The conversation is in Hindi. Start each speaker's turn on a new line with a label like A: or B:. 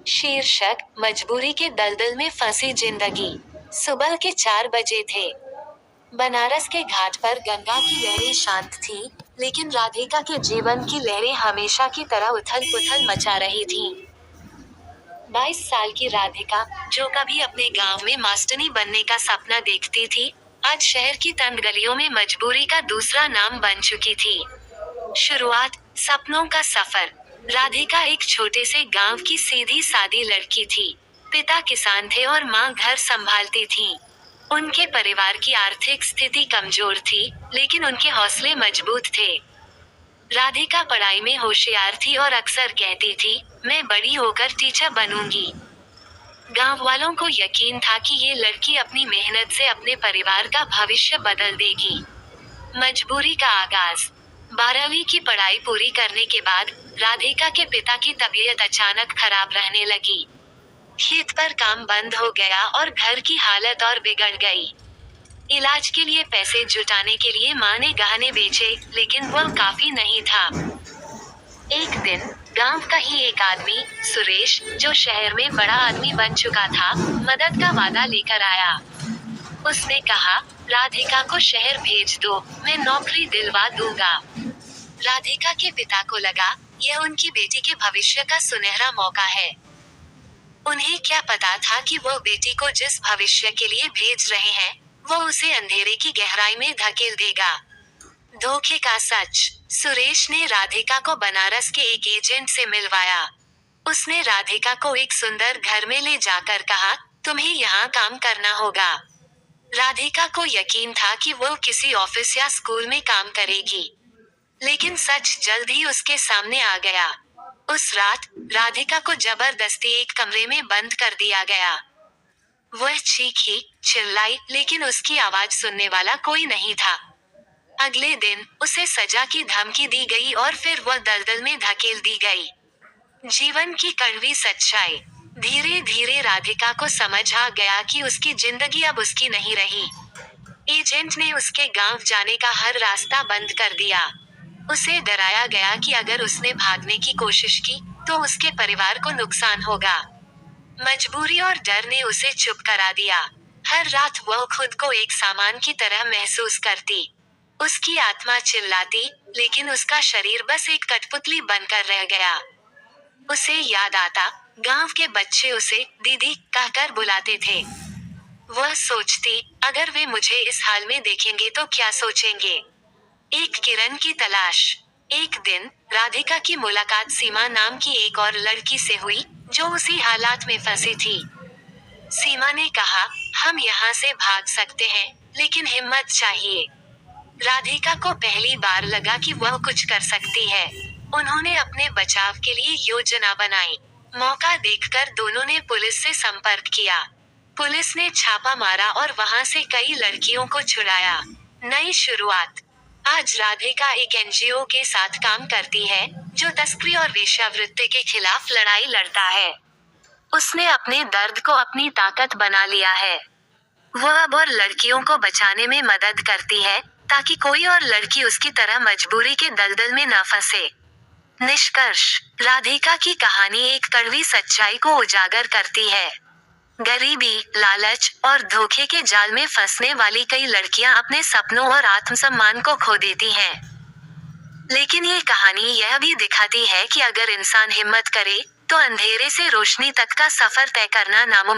A: शीर्षक मजबूरी के दलदल में फंसी जिंदगी। सुबह के 4 बजे थे। बनारस के घाट पर गंगा की लहरें शांत थीं, लेकिन राधिका के जीवन की लहरें हमेशा की तरह उथल-पुथल मचा रही थीं। 22 साल की राधिका, जो कभी अपने गांव में मास्टरनी बनने का सपना देखती थी, आज शहर की तंग गलियों में मजबूरी का दूसरा नाम बन चुकी थी। शुरुआत, सपनों का सफर। राधिका एक छोटे से गांव की सीधी सादी लड़की थी। पिता किसान थे और मां घर संभालती थीं। उनके परिवार की आर्थिक स्थिति कमजोर थी, लेकिन उनके हौसले मजबूत थे। राधिका पढ़ाई में होशियार थी और अक्सर कहती थी, मैं बड़ी होकर टीचर बनूंगी। गांव वालों को यकीन था कि ये लड़की अपनी मेहनत से अपने परिवार का भविष्य बदल देगी। मजबूरी का आगाज। 12वीं की पढ़ाई पूरी करने के बाद राधिका के पिता की तबीयत अचानक खराब रहने लगी। खेत पर काम बंद हो गया और घर की हालत और बिगड़ गई। इलाज के लिए पैसे जुटाने के लिए मां ने गहने बेचे, लेकिन वह काफी नहीं था। एक दिन गांव का ही एक आदमी, सुरेश, जो शहर में बड़ा आदमी बन चुका था, मदद का वादा लेकर आया। उसने कहा, राधिका को शहर भेज दो, मैं नौकरी दिलवा दूंगा। राधिका के पिता को लगा, यह उनकी बेटी के भविष्य का सुनहरा मौका है। उन्हें क्या पता था कि वो बेटी को जिस भविष्य के लिए भेज रहे हैं, वो उसे अंधेरे की गहराई में धकेल देगा। धोखे का सच। सुरेश ने राधिका को बनारस के एक एजेंट से मिलवाया। उसने राधिका को एक सुंदर घर में ले जाकर कहा, तुम्हें यहाँ काम करना होगा। राधिका को यकीन था कि वो किसी ऑफिस या स्कूल में काम करेगी, लेकिन सच जल्द ही उसके सामने आ गया। उस रात राधिका को जबरदस्ती एक कमरे में बंद कर दिया गया। वह चीखी, चिल्लाई, लेकिन उसकी आवाज सुनने वाला कोई नहीं था। अगले दिन उसे सजा की धमकी दी गई और फिर वह दलदल में धकेल दी गई। जीवन की कड़वी सच्चाई। धीरे धीरे राधिका को समझ आ गया कि उसकी जिंदगी अब उसकी नहीं रही। एजेंट ने उसके गांव जाने का हर रास्ता बंद कर दिया। उसे डराया गया कि अगर उसने भागने की कोशिश की, तो उसके परिवार को नुकसान होगा। मजबूरी और डर ने उसे चुप करा दिया। हर रात वह खुद को एक सामान की तरह महसूस करती। उसकी आत्मा चिल्लाती, लेकिन उसका शरीर बस एक कठपुतली बनकर रह गया। उसे याद आता, गांव के बच्चे उसे दीदी कहकर बुलाते थे। वह सोचती, अगर वे मुझे इस हाल में देखेंगे तो क्या सोचेंगे। एक किरण की तलाश। एक दिन राधिका की मुलाकात सीमा नाम की एक और लड़की से हुई, जो उसी हालात में फंसी थी। सीमा ने कहा, हम यहाँ से भाग सकते हैं, लेकिन हिम्मत चाहिए। राधिका को पहली बार लगा कि वह कुछ कर सकती है। उन्होंने अपने बचाव के लिए योजना बनाई। मौका देखकर दोनों ने पुलिस से संपर्क किया। पुलिस ने छापा मारा और वहां से कई लड़कियों को छुड़ाया। नई शुरुआत। आज राधिका एक एनजीओ के साथ काम करती है, जो तस्करी और वेश्यावृत्ति के खिलाफ लड़ाई लड़ता है। उसने अपने दर्द को अपनी ताकत बना लिया है। वह अब और लड़कियों को बचाने में मदद करती है, ताकि कोई और लड़की उसकी तरह मजबूरी के दलदल में न फंसे। निष्कर्ष। राधिका की कहानी एक कड़वी सच्चाई को उजागर करती है। गरीबी, लालच और धोखे के जाल में फंसने वाली कई लड़कियां अपने सपनों और आत्मसम्मान को खो देती हैं। लेकिन ये कहानी यह भी दिखाती है कि अगर इंसान हिम्मत करे, तो अंधेरे से रोशनी तक का सफर तय करना नामुमकिन